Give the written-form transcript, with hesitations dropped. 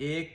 1